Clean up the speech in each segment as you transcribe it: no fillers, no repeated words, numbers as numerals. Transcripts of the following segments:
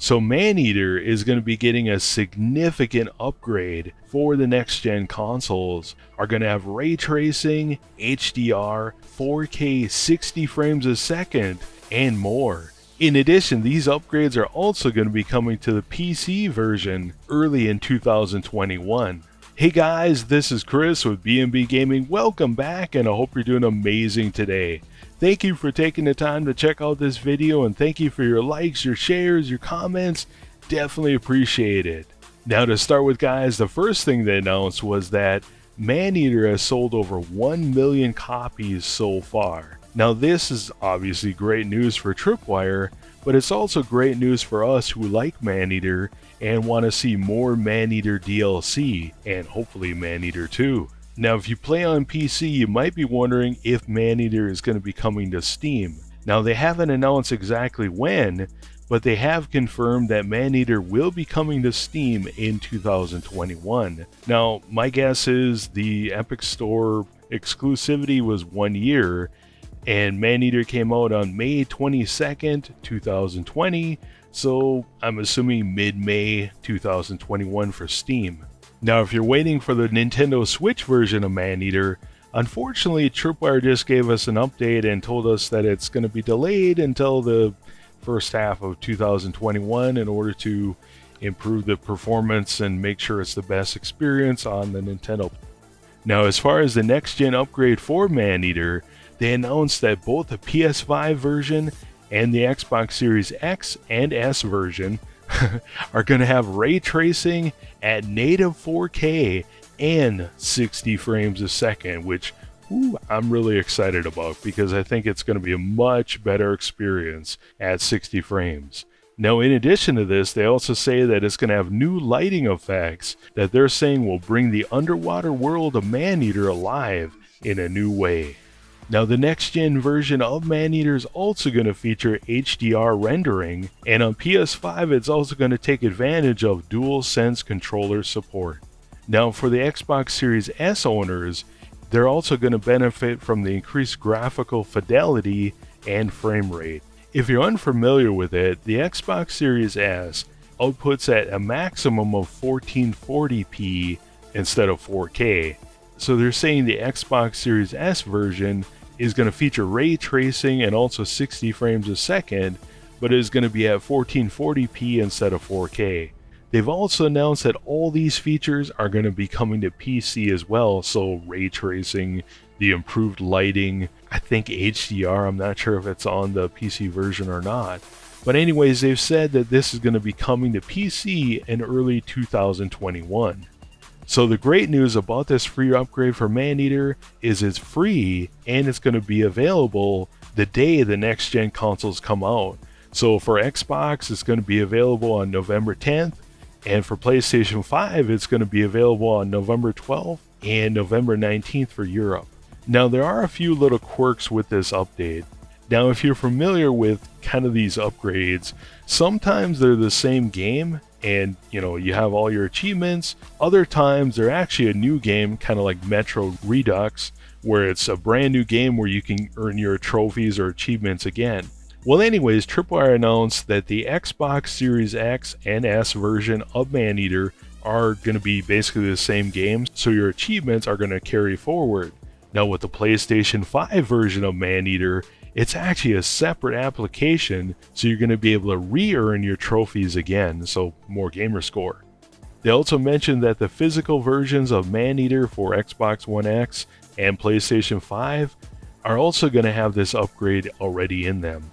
So Maneater is going to be getting a significant upgrade for the next gen consoles. Are going to have ray tracing, HDR, 4K 60 frames a second, and more. In addition, these upgrades are also going to be coming to the PC version early in 2021. Hey guys, this is Chris with B&B Gaming. Welcome back, and I hope you're doing amazing today. Thank you for taking the time to check out this video, and thank you for your likes, your shares, your comments. Definitely appreciate it. Now to start with, guys, the first thing they announced was that Maneater has sold over 1 million copies so far. Now this is obviously great news for Tripwire, but it's also great news for us who like Maneater and want to see more Maneater DLC, and hopefully Maneater 2. Now if you play on PC, you might be wondering if Maneater is going to be coming to Steam. Now they haven't announced exactly when, but they have confirmed that Maneater will be coming to Steam in 2021. Now my guess is the Epic Store exclusivity was 1 year, and Maneater came out on May 22nd, 2020, so I'm assuming mid-May 2021 for Steam. Now if you're waiting for the Nintendo Switch version of Maneater, unfortunately Tripwire just gave us an update and told us that it's going to be delayed until the first half of 2021 in order to improve the performance and make sure it's the best experience on the Nintendo. Now as far as the next gen upgrade for Maneater, they announced that both the PS5 version and the Xbox Series X and S version are going to have ray tracing at native 4K and 60 frames a second, which I'm really excited about because I think it's going to be a much better experience at 60 frames. Now in addition to this, they also say that it's going to have new lighting effects that they're saying will bring the underwater world of Maneater alive in a new way. Now the next gen version of Maneater is also going to feature HDR rendering, and on PS5 it's also going to take advantage of DualSense controller support. Now for the Xbox Series S owners, they're also going to benefit from the increased graphical fidelity and frame rate. If you're unfamiliar with it, the Xbox Series S outputs at a maximum of 1440p instead of 4K. So they're saying the Xbox Series S version is going to feature ray tracing and also 60 frames a second, but is going to be at 1440p instead of 4K. They've also announced that all these features are going to be coming to PC as well, so ray tracing, the improved lighting, I think HDR, I'm not sure if it's on the PC version or not. But anyways, they've said that this is going to be coming to PC in early 2021. So the great news about this free upgrade for Maneater is it's free and it's going to be available the day the next gen consoles come out. So for Xbox, it's going to be available on November 10th, and for PlayStation 5, it's going to be available on November 12th and November 19th for Europe. Now there are a few little quirks with this update. Now if you're familiar with kind of these upgrades, sometimes they're the same game and you have all your achievements. Other times they're actually a new game, kind of like Metro Redux, where it's a brand new game where you can earn your trophies or achievements again. Well anyways, Tripwire announced that the Xbox Series X and S version of Maneater are going to be basically the same games, so your achievements are going to carry forward. Now with the PlayStation 5 version of Maneater, it's actually a separate application, so you're going to be able to re-earn your trophies again, so more gamer score. They also mentioned that the physical versions of Maneater for Xbox One X and PlayStation 5 are also going to have this upgrade already in them.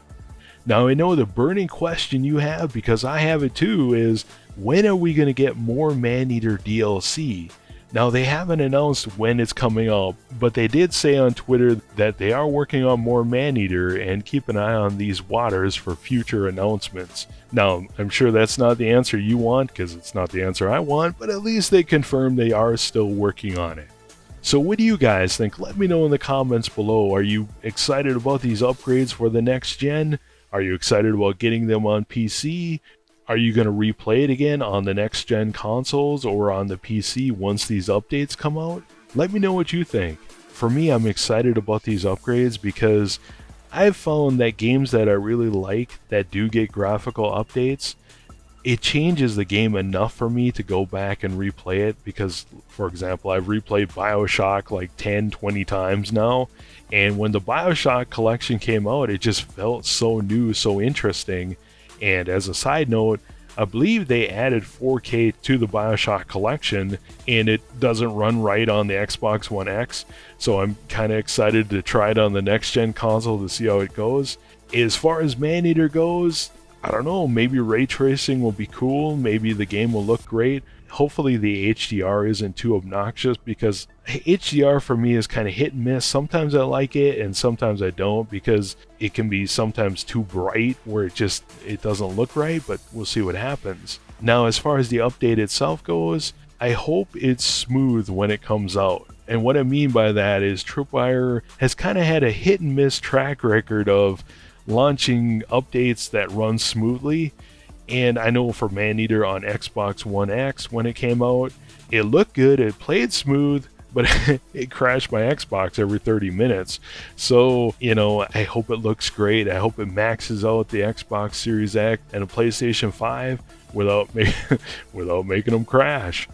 Now I know the burning question you have, because I have it too, is when are we going to get more Maneater DLC? Now they haven't announced when it's coming out, but they did say on Twitter that they are working on more Maneater and keep an eye on these waters for future announcements. Now I'm sure that's not the answer you want, because it's not the answer I want, but at least they confirmed they are still working on it. So what do you guys think? Let me know in the comments below. Are you excited about these upgrades for the next gen? Are you excited about getting them on PC? Are you going to replay it again on the next gen consoles or on the PC once these updates come out? Let me know what you think. For me, I'm excited about these upgrades because I've found that games that I really like that do get graphical updates, it changes the game enough for me to go back and replay it because, for example, I've replayed BioShock like 10, 20 times now, and when the BioShock collection came out, it just felt so new, so interesting. And as a side note, I believe they added 4K to the BioShock collection, and it doesn't run right on the Xbox One X, so I'm kind of excited to try it on the next gen console to see how it goes. As far as Maneater goes, I don't know, maybe ray tracing will be cool, maybe the game will look great. Hopefully the HDR isn't too obnoxious, because HDR for me is kind of hit and miss. Sometimes I like it and sometimes I don't, because it can be sometimes too bright where it doesn't look right, but we'll see what happens. Now, as far as the update itself goes, I hope it's smooth when it comes out. And what I mean by that is Tripwire has kind of had a hit and miss track record of launching updates that run smoothly. And I know for Maneater on Xbox One X, when it came out, it looked good, it played smooth, but it crashed my Xbox every 30 minutes. So, I hope it looks great. I hope it maxes out the Xbox Series X and a PlayStation 5 without making them crash.